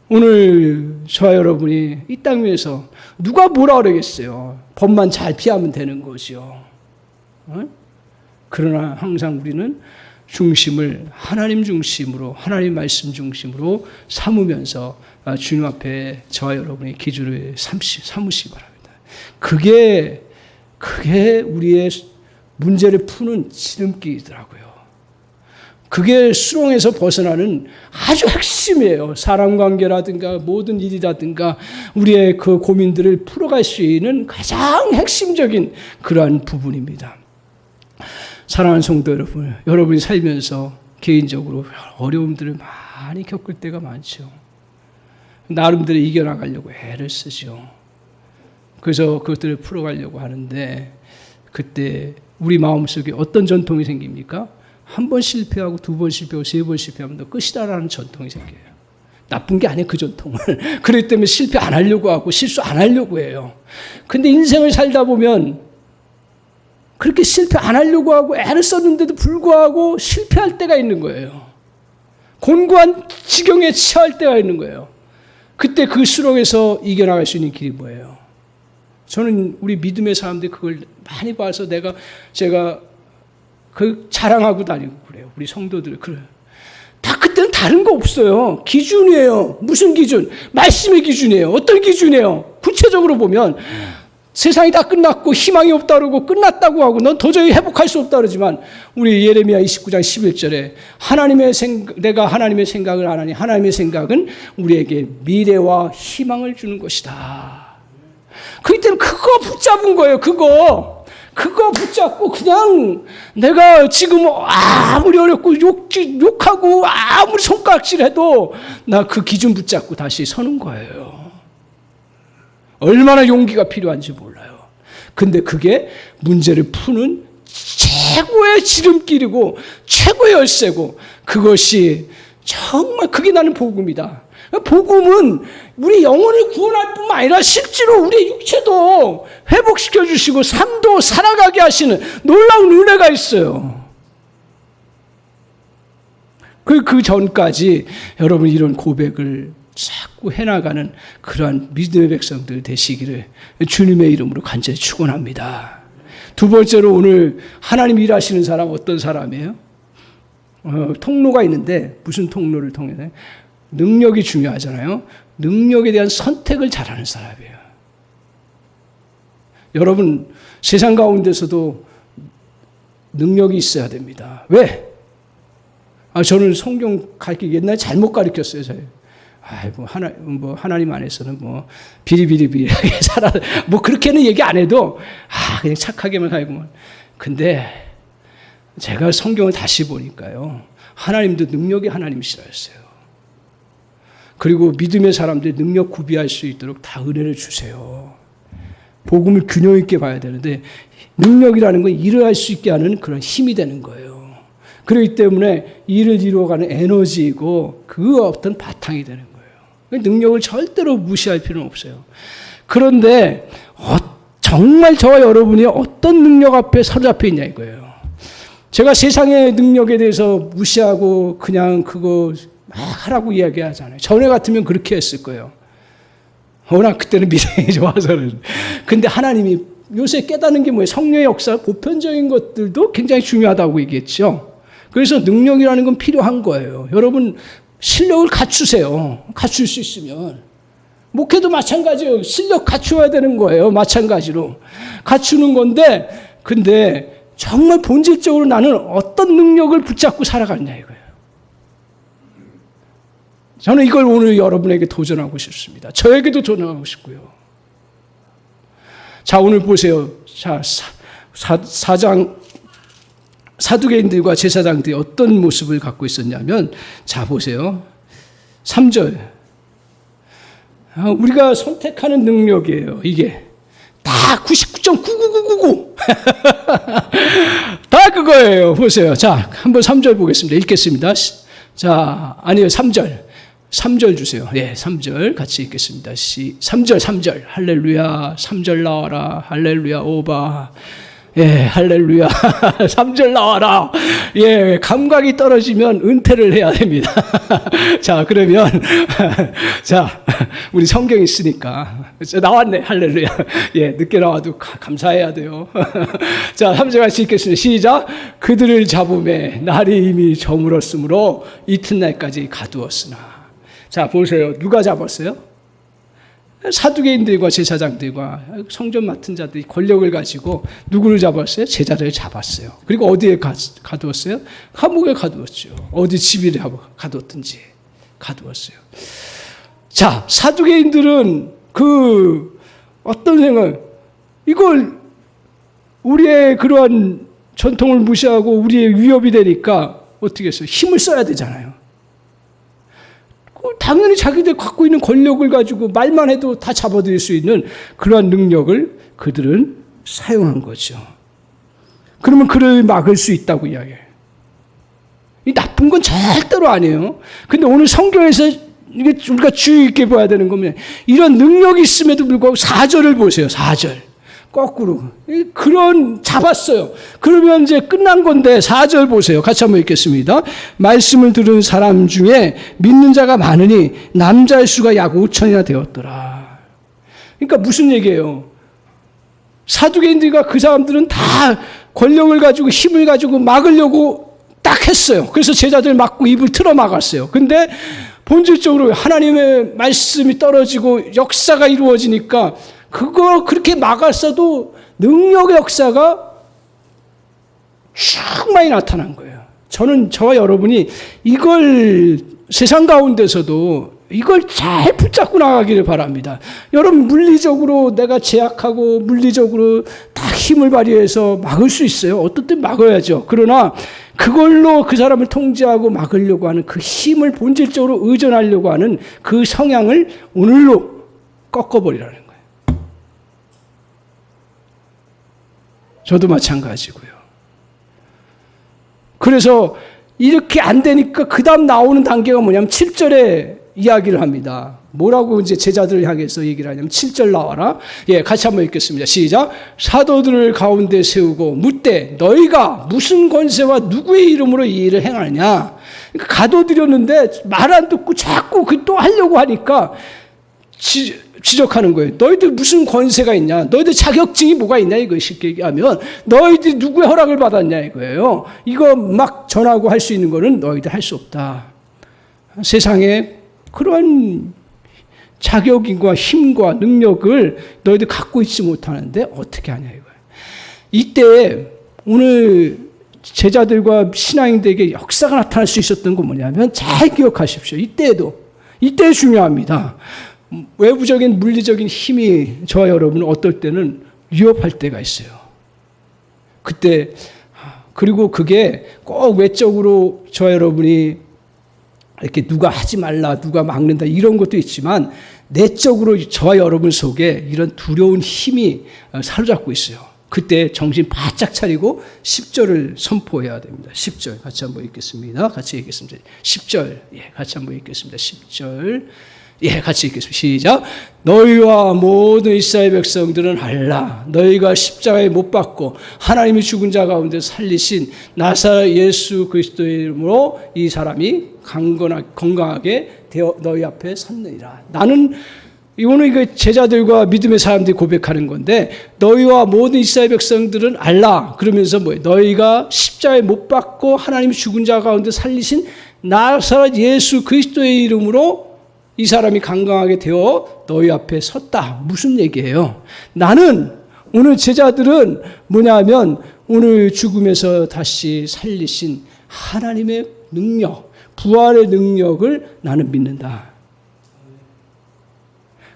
오늘 저와 여러분이 이 땅 위에서 누가 뭐라 그러겠어요? 법만 잘 피하면 되는 거죠. 그러나 항상 우리는 중심을 하나님 중심으로, 하나님 말씀 중심으로 삼으면서 주님 앞에 저와 여러분의 기준을 삼으시기 바랍니다. 그게 우리의 문제를 푸는 지름길이더라고요. 그게 수렁에서 벗어나는 아주 핵심이에요. 사람관계라든가 모든 일이라든가 우리의 그 고민들을 풀어갈 수 있는 가장 핵심적인 그러한 부분입니다. 사랑하는 성도 여러분, 여러분이 살면서 개인적으로 어려움들을 많이 겪을 때가 많죠. 나름대로 이겨나가려고 애를 쓰죠. 그래서 그것들을 풀어가려고 하는데, 그때 우리 마음속에 어떤 전통이 생깁니까? 한 번 실패하고 두 번 실패하고 세 번 실패하면 너 끝이다라는 전통이 생겨요. 나쁜 게 아니에요, 그 전통을. 그렇기 때문에 실패 안 하려고 하고 실수 안 하려고 해요. 근데 인생을 살다 보면 그렇게 실패 안 하려고 하고 애를 썼는데도 불구하고 실패할 때가 있는 거예요. 곤고한 지경에 처할 때가 있는 거예요. 그때 그 수렁에서 이겨나갈 수 있는 길이 뭐예요? 저는 우리 믿음의 사람들이 그걸 많이 봐서 제가 그 자랑하고 다니고 그래요. 우리 성도들 그래요. 다 그때는 다른 거 없어요. 기준이에요. 무슨 기준? 말씀의 기준이에요. 어떤 기준이에요? 구체적으로 보면 세상이 다 끝났고 희망이 없다 그러고 끝났다고 하고 넌 도저히 회복할 수 없다 그러지만, 우리 예레미야 29장 11절에 내가 하나님의 생각을 안 하니 하나님의 생각은 우리에게 미래와 희망을 주는 것이다. 그렇기 때문에 그거 붙잡은 거예요. 그거 붙잡고 그냥 내가 지금 아무리 어렵고 욕하고 아무리 손가락질해도 나 그 기준 붙잡고 다시 서는 거예요. 얼마나 용기가 필요한지 몰라요. 근데 그게 문제를 푸는 최고의 지름길이고 최고의 열쇠고 그것이 정말 그게 나는 복음이다. 복음은 우리 영혼을 구원할 뿐만 아니라 실제로 우리 육체도 회복시켜 주시고 삶도 살아가게 하시는 놀라운 은혜가 있어요. 그 전까지 여러분 이런 고백을 자꾸 해나가는 그러한 믿음의 백성들 되시기를 주님의 이름으로 간절히 축원합니다. 두 번째로 오늘 하나님 일하시는 사람 어떤 사람이에요? 통로가 있는데 무슨 통로를 통해서? 능력이 중요하잖아요. 능력에 대한 선택을 잘하는 사람이에요. 여러분 세상 가운데서도 능력이 있어야 됩니다. 왜? 저는 성경 가르치기 옛날에 잘못 가르쳤어요. 하나님 안에서는 비리비리비리하게 살아. 그렇게는 얘기 안 해도, 그냥 착하게만 살고. 근데 제가 성경을 다시 보니까요. 하나님도 능력이 하나님이시라 했어요. 그리고 믿음의 사람들이 능력 구비할 수 있도록 다 은혜를 주세요. 복음을 균형 있게 봐야 되는데, 능력이라는 건 일을 할 수 있게 하는 그런 힘이 되는 거예요. 그렇기 때문에 일을 이루어가는 에너지이고 그 어떤 바탕이 되는 거예요. 능력을 절대로 무시할 필요는 없어요. 그런데 정말 저와 여러분이 어떤 능력 앞에 사로잡혀 있냐 이거예요. 제가 세상의 능력에 대해서 무시하고 그냥 그거 막 하라고 이야기하잖아요. 전에 같으면 그렇게 했을 거예요. 워낙 그때는 믿음이 좋아서는. 근데 하나님이 요새 깨닫는 게 뭐예요? 성령의 역사, 보편적인 것들도 굉장히 중요하다고 얘기했죠. 그래서 능력이라는 건 필요한 거예요. 여러분 실력을 갖추세요. 갖출 수 있으면. 목회도 마찬가지예요. 실력 갖추어야 되는 거예요. 마찬가지로. 갖추는 건데 근데 정말 본질적으로 나는 어떤 능력을 붙잡고 살아가느냐 이거예요. 저는 이걸 오늘 여러분에게 도전하고 싶습니다. 저에게도 도전하고 싶고요. 자, 오늘 보세요. 자, 사두개인들과 제사장들이 어떤 모습을 갖고 있었냐면, 자, 보세요. 3절. 우리가 선택하는 능력이에요. 이게. 다 99.99999. 다 그거예요. 보세요. 자, 한번 3절 보겠습니다. 읽겠습니다. 자, 아니요, 3절. 3절 주세요. 예, 3절 같이 읽겠습니다. 3절. 할렐루야. 3절 나와라. 할렐루야. 오바. 예, 할렐루야. 3절 나와라. 예, 감각이 떨어지면 은퇴를 해야 됩니다. 자, 그러면, 자, 우리 성경이 있으니까. 나왔네, 할렐루야. 예, 늦게 나와도 감사해야 돼요. 자, 3절 같이 읽겠습니다. 시작. 그들을 잡음에 날이 이미 저물었으므로 이튿날까지 가두었으나. 자, 보세요. 누가 잡았어요? 사두개인들과 제사장들과 성전 맡은 자들이 권력을 가지고 누구를 잡았어요? 제자들을 잡았어요. 그리고 어디에 가두었어요? 감옥에 가두었죠. 어디 집에 가두었든지 가두었어요. 자, 사두개인들은 어떤 생각, 이걸 우리의 그러한 전통을 무시하고 우리의 위협이 되니까 어떻게 했어요? 힘을 써야 되잖아요. 당연히 자기들 갖고 있는 권력을 가지고 말만 해도 다 잡아들일 수 있는 그러한 능력을 그들은 사용한 거죠. 그러면 그를 막을 수 있다고 이야기해요. 이 나쁜 건 절대로 아니에요. 근데 오늘 성경에서 이게 우리가 주의 있게 봐야 되는 거면 이런 능력이 있음에도 불구하고 4절을 보세요. 4절. 거꾸로. 그런 잡았어요. 그러면 이제 끝난 건데 4절 보세요. 같이 한번 읽겠습니다. 말씀을 들은 사람 중에 믿는 자가 많으니 남자의 수가 약 5천이나 되었더라. 그러니까 무슨 얘기예요? 사두개인들과 그 사람들은 다 권력을 가지고 힘을 가지고 막으려고 딱 했어요. 그래서 제자들 막고 입을 틀어 막았어요. 근데 본질적으로 하나님의 말씀이 떨어지고 역사가 이루어지니까 그거 그렇게 막았어도 능력의 역사가 충만히 나타난 거예요. 저와 여러분이 이걸 세상 가운데서도 이걸 잘 붙잡고 나가기를 바랍니다. 여러분 물리적으로 내가 제약하고 물리적으로 다 힘을 발휘해서 막을 수 있어요. 어떤 때 막아야죠. 그러나 그걸로 그 사람을 통제하고 막으려고 하는 그 힘을 본질적으로 의존하려고 하는 그 성향을 오늘로 꺾어버리라는 거예요. 저도 마찬가지고요. 그래서 이렇게 안 되니까 그 다음 나오는 단계가 뭐냐면 7절에 이야기를 합니다. 뭐라고 이제 제자들을 향해서 얘기를 하냐면 7절 나와라. 예, 같이 한번 읽겠습니다. 시작. 사도들을 가운데 세우고 묻되 너희가 무슨 권세와 누구의 이름으로 이 일을 행하느냐. 그러니까 가둬들였는데 말 안 듣고 자꾸 그 또 하려고 하니까 지적하는 거예요. 너희들 무슨 권세가 있냐? 너희들 자격증이 뭐가 있냐? 이거 쉽게 얘기하면 너희들이 누구의 허락을 받았냐 이거예요. 이거 막 전하고 할 수 있는 거는 너희들 할 수 없다. 세상에 그런 자격인과 힘과 능력을 너희들 갖고 있지 못하는데 어떻게 하냐 이거예요. 이때 오늘 제자들과 신앙인들에게 역사가 나타날 수 있었던 건 뭐냐면 잘 기억하십시오. 이때 중요합니다. 외부적인 물리적인 힘이 저와 여러분을 어떨 때는 위협할 때가 있어요. 그때 그리고 그게 꼭 외적으로 저와 여러분이 이렇게 누가 하지 말라, 누가 막는다 이런 것도 있지만 내적으로 저와 여러분 속에 이런 두려운 힘이 사로잡고 있어요. 그때 정신 바짝 차리고 10절을 선포해야 됩니다. 10절 같이 한번 읽겠습니다. 같이 읽겠습니다. 10절 같이 한번 읽겠습니다. 10절 같이 읽겠습니다. 시작. 너희와 모든 이스라엘 백성들은 알라. 너희가 십자가에 못 박고 하나님이 죽은 자 가운데 살리신 나사렛 예수 그리스도의 이름으로 이 사람이 건강하게 되어 너희 앞에 섰느니라. 나는 오늘 이거 제자들과 믿음의 사람들이 고백하는 건데 너희와 모든 이스라엘 백성들은 알라. 그러면서 뭐예요? 너희가 십자가에 못 박고 하나님이 죽은 자 가운데 살리신 나사렛 예수 그리스도의 이름으로 이 사람이 건강하게 되어 너희 앞에 섰다. 무슨 얘기예요? 나는 오늘 제자들은 뭐냐면 오늘 죽음에서 다시 살리신 하나님의 능력, 부활의 능력을 나는 믿는다.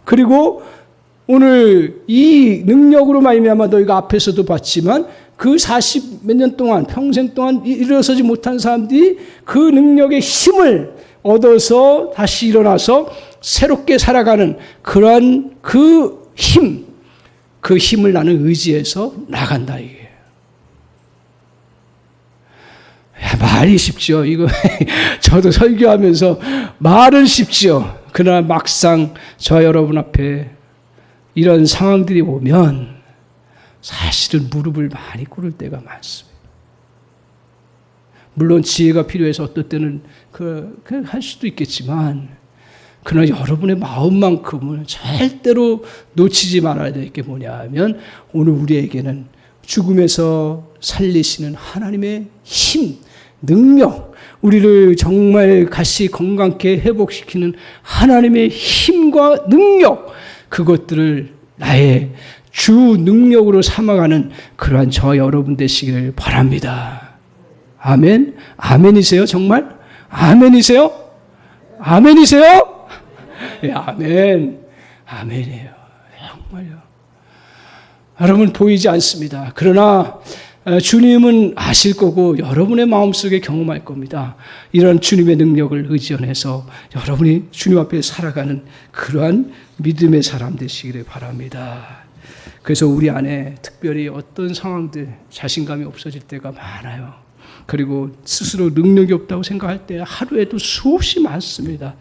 그리고 오늘 이 능력으로 말미암아 너희가 앞에서도 봤지만 그 40 몇 년 동안 평생 동안 일어서지 못한 사람들이 그 능력의 힘을 얻어서 다시 일어나서 새롭게 살아가는 그러한 그 힘을 나는 의지해서 나간다 이게. 말이 쉽죠. 이거 저도 설교하면서 말은 쉽죠. 그러나 막상 저 여러분 앞에 이런 상황들이 오면 사실은 무릎을 많이 꿇을 때가 많습니다. 물론 지혜가 필요해서 어떨 때는 할 수도 있겠지만 그러나 여러분의 마음만큼은 절대로 놓치지 말아야 될 게 뭐냐면 오늘 우리에게는 죽음에서 살리시는 하나님의 힘, 능력, 우리를 정말 다시 건강케 회복시키는 하나님의 힘과 능력, 그것들을 나의 주 능력으로 삼아가는 그러한 저 여러분 되시기를 바랍니다. 아멘? 아멘이세요? 정말? 아멘이세요? 아멘이세요? 예, 아멘. 아멘이에요. 정말요. 여러분 보이지 않습니다. 그러나 주님은 아실 거고 여러분의 마음속에 경험할 겁니다. 이런 주님의 능력을 의지해서 여러분이 주님 앞에 살아가는 그러한 믿음의 사람 되시기를 바랍니다. 그래서 우리 안에 특별히 어떤 상황들 자신감이 없어질 때가 많아요. 그리고 스스로 능력이 없다고 생각할 때 하루에도 수없이 많습니다.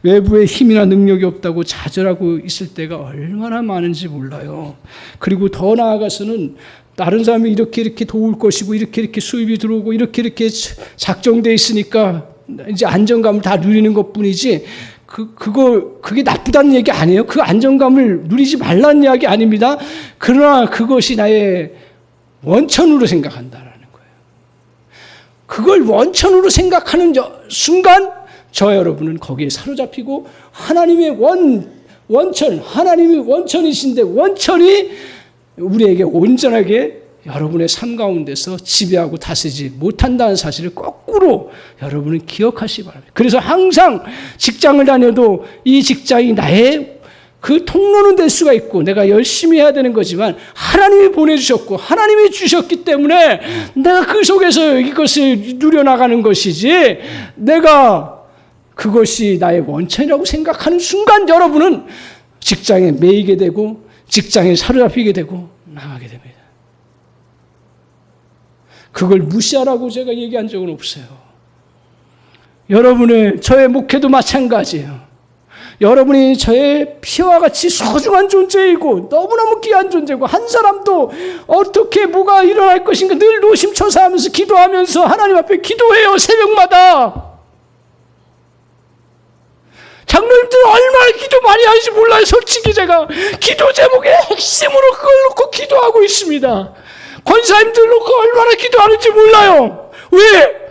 외부의 힘이나 능력이 없다고 좌절하고 있을 때가 얼마나 많은지 몰라요. 그리고 더 나아가서는 다른 사람이 이렇게 도울 것이고 이렇게 수입이 들어오고 이렇게 작정돼 있으니까 이제 안정감을 다 누리는 것뿐이지 그게 나쁘다는 얘기 아니에요. 그 안정감을 누리지 말라는 이야기 아닙니다. 그러나 그것이 나의 원천으로 생각한다라는 거예요. 그걸 원천으로 생각하는 순간 저 여러분은 거기에 사로잡히고 하나님의 원천, 하나님이 원천이신데 원천이 우리에게 온전하게 여러분의 삶 가운데서 지배하고 다스리지 못한다는 사실을 거꾸로 여러분은 기억하시기 바랍니다. 그래서 항상 직장을 다녀도 이 직장이 나의 그 통로는 될 수가 있고 내가 열심히 해야 되는 거지만 하나님이 보내주셨고 하나님이 주셨기 때문에 내가 그 속에서 이것을 누려나가는 것이지 내가 그것이 나의 원천이라고 생각하는 순간 여러분은 직장에 매이게 되고 직장에 사로잡히게 되고 나가게 됩니다. 그걸 무시하라고 제가 얘기한 적은 없어요. 저의 목회도 마찬가지예요. 여러분이 저의 피와 같이 소중한 존재이고 너무너무 귀한 존재고, 한 사람도 어떻게 뭐가 일어날 것인가 늘 노심초사하면서 기도하면서 하나님 앞에 기도해요. 새벽마다. 장로님들 얼마나 기도 많이 하는지 몰라요. 솔직히 제가 기도 제목의 핵심으로 그걸 놓고 기도하고 있습니다. 권사님들 놓고 얼마나 기도하는지 몰라요. 왜?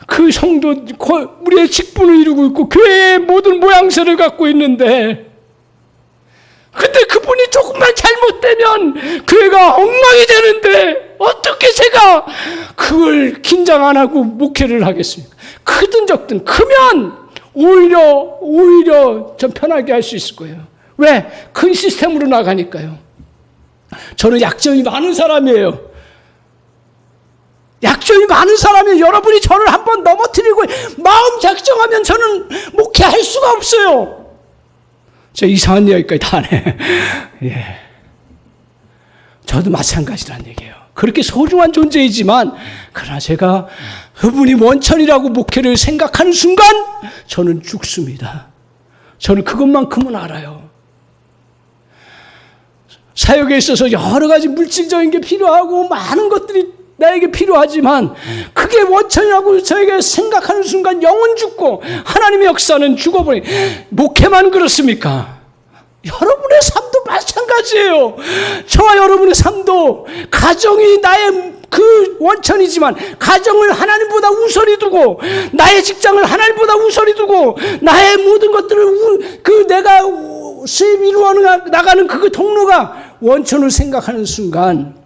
그 성도, 우리의 직분을 이루고 있고 교회의 모든 모양새를 갖고 있는데, 근데 그분이 조금만 잘못되면 교회가 엉망이 되는데 어떻게 제가 그걸 긴장 안 하고 목회를 하겠습니까? 크든 적든 크면 오히려 좀 편하게 할 수 있을 거예요. 왜? 큰 시스템으로 나가니까요. 저는 약점이 많은 사람이에요. 약점이 많은 사람이, 여러분이 저를 한번 넘어뜨리고 마음 작정하면 저는 목회할 수가 없어요. 제가 이상한 이야기까지 다 하네. 예. 저도 마찬가지란 얘기예요. 그렇게 소중한 존재이지만, 그러나 제가 그분이 원천이라고 목회를 생각하는 순간 저는 죽습니다. 저는 그것만큼은 알아요. 사역에 있어서 여러 가지 물질적인 게 필요하고 많은 것들이 나에게 필요하지만, 그게 원천이라고 저에게 생각하는 순간 영은 죽고 하나님의 역사는 죽어버린, 목회만 그렇습니까? 여러분의 삶도 마찬가지예요. 저와 여러분의 삶도, 가정이 나의 그 원천이지만 가정을 하나님보다 우선히 두고, 나의 직장을 하나님보다 우선히 두고, 나의 모든 것들을 내가 수입 이루어 나가는 그 통로가 원천을 생각하는 순간,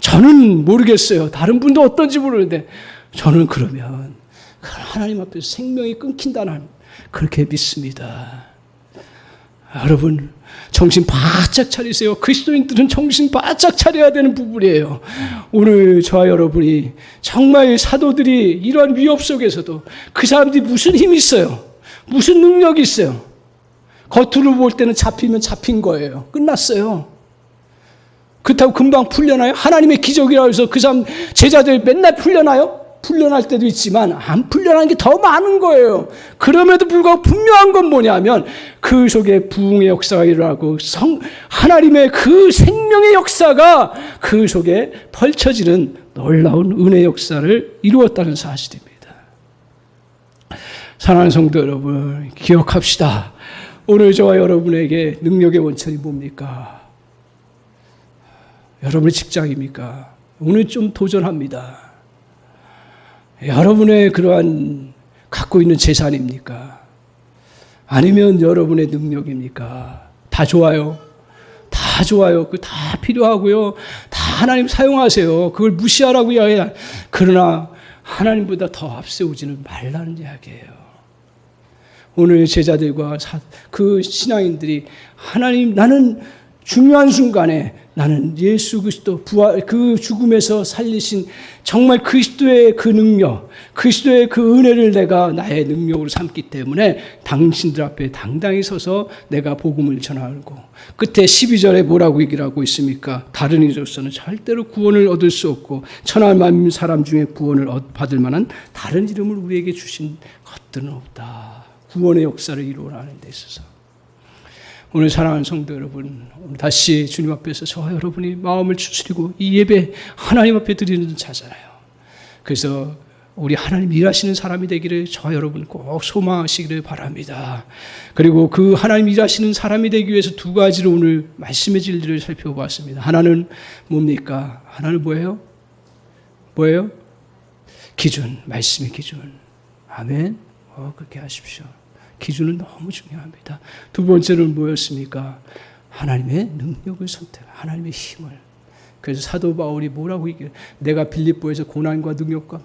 저는 모르겠어요. 다른 분도 어떤지 모르는데, 저는 그러면 하나님 앞에서 생명이 끊긴다는, 그렇게 믿습니다. 여러분, 정신 바짝 차리세요. 그리스도인들은 정신 바짝 차려야 되는 부분이에요. 오늘 저와 여러분이 정말 사도들이 이러한 위협 속에서도 그 사람들이 무슨 힘이 있어요? 무슨 능력이 있어요? 겉으로 볼 때는 잡히면 잡힌 거예요. 끝났어요. 그렇다고 금방 풀려나요? 하나님의 기적이라고 해서 그 사람 제자들 맨날 풀려나요? 풀려날 때도 있지만 안 풀려나는 게 더 많은 거예요. 그럼에도 불구하고 분명한 건 뭐냐면, 그 속에 부흥의 역사가 일어나고 하나님의 그 생명의 역사가 그 속에 펼쳐지는 놀라운 은혜의 역사를 이루었다는 사실입니다. 사랑하는 성도 여러분, 기억합시다. 오늘 저와 여러분에게 능력의 원천이 뭡니까? 여러분의 직장입니까? 오늘 좀 도전합니다. 여러분의 그러한 갖고 있는 재산입니까? 아니면 여러분의 능력입니까? 다 좋아요. 다 좋아요. 그거 다 필요하고요. 다 하나님 사용하세요. 그걸 무시하라고 이야기해요. 그러나 하나님보다 더 앞세우지는 말라는 이야기예요. 오늘 제자들과 그 신앙인들이, 하나님, 나는 중요한 순간에 나는 예수 그리스도 부활, 그 죽음에서 살리신 정말 그리스도의 그 능력, 그리스도의 그 은혜를 내가 나의 능력으로 삼기 때문에 당신들 앞에 당당히 서서 내가 복음을 전하고, 끝에 12절에 뭐라고 얘기를 하고 있습니까? 다른 이로서는 절대로 구원을 얻을 수 없고 천하 만민 사람 중에 구원을 받을 만한 다른 이름을 우리에게 주신 것들은 없다. 구원의 역사를 이루어가는 데 있어서. 오늘 사랑하는 성도 여러분, 다시 주님 앞에서 저와 여러분이 마음을 추스리고 이 예배 하나님 앞에 드리는 자잖아요. 그래서 우리 하나님 일하시는 사람이 되기를 저와 여러분 꼭 소망하시기를 바랍니다. 그리고 그 하나님 일하시는 사람이 되기 위해서 두 가지로 오늘 말씀의 진리를 살펴보았습니다. 하나는 뭡니까? 하나는 뭐예요? 뭐예요? 기준, 말씀의 기준. 아멘. 그렇게 하십시오. 기준은 너무 중요합니다. 두 번째는 뭐였습니까? 하나님의 능력을 선택, 하나님의 힘을. 그래서 사도 바울이 뭐라고 얘기해요? 내가 빌립보에서 고난과 능력과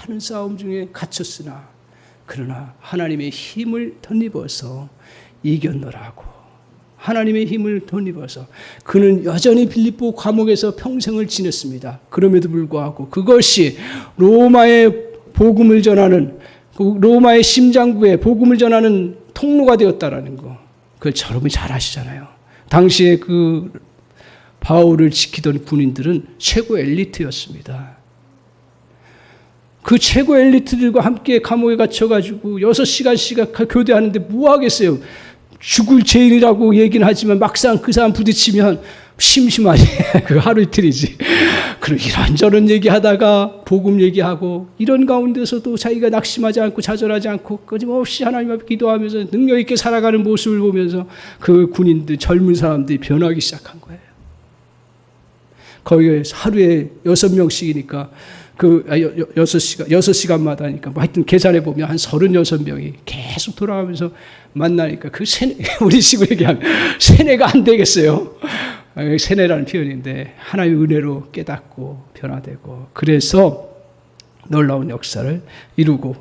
많은 싸움 중에 갇혔으나 그러나 하나님의 힘을 덧입어서 이겼노라고. 하나님의 힘을 덧입어서 그는 여전히 빌립보 감옥에서 평생을 지냈습니다. 그럼에도 불구하고 그것이 로마의 복음을 전하는, 로마의 심장부에 복음을 전하는 통로가 되었다라는 거, 그걸 여러분이 잘 아시잖아요. 당시에 그 바울을 지키던 군인들은 최고 엘리트였습니다. 그 최고 엘리트들과 함께 감옥에 갇혀가지고 6시간씩 교대하는데 뭐 하겠어요? 죽을 죄인이라고 얘기는 하지만 막상 그 사람 부딪히면 심심하지. 그 하루 이틀이지. 그럼 이런저런 얘기하다가 복음 얘기하고 이런 가운데서도 자기가 낙심하지 않고 좌절하지 않고 끊임없이 하나님 앞에 기도하면서 능력 있게 살아가는 모습을 보면서 그 군인들, 젊은 사람들이 변하기 시작한 거예요. 거기에 하루에 6명씩이니까 그 6시간마다 하니까 뭐 하여튼 계산해 보면 한 36명이 계속 돌아가면서 만나니까 그 우리 식으로 얘기하면 세뇌가 안 되겠어요. 세뇌라는 표현인데 하나님의 은혜로 깨닫고 변화되고 그래서 놀라운 역사를 이루고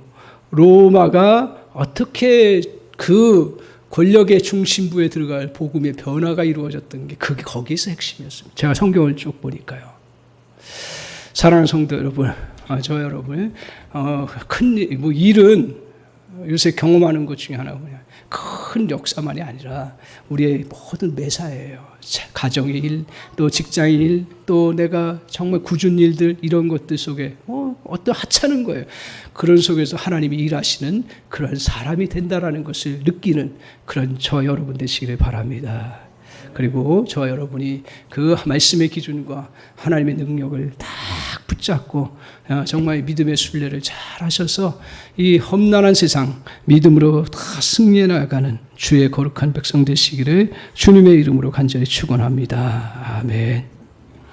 로마가 어떻게 그 권력의 중심부에 들어갈 복음의 변화가 이루어졌던 게 그게 거기서 핵심이었습니다. 제가 성경을 쭉 보니까요. 사랑하는 성도 여러분, 저 여러분, 큰 일은 요새 경험하는 것 중에 하나가 뭐냐. 큰 역사만이 아니라 우리의 모든 매사예요. 가정의 일, 또 직장의 일, 또 내가 정말 굳은 일들 이런 것들 속에 어떤 하찮은 거예요. 그런 속에서 하나님이 일하시는 그런 사람이 된다라는 것을 느끼는 그런 저 여러분 되시기를 바랍니다. 그리고 저와 여러분이 그 말씀의 기준과 하나님의 능력을 딱 붙잡고 정말 믿음의 순례를 잘 하셔서 이 험난한 세상 믿음으로 다 승리해 나가는 주의 거룩한 백성 되시기를 주님의 이름으로 간절히 축원합니다. 아멘.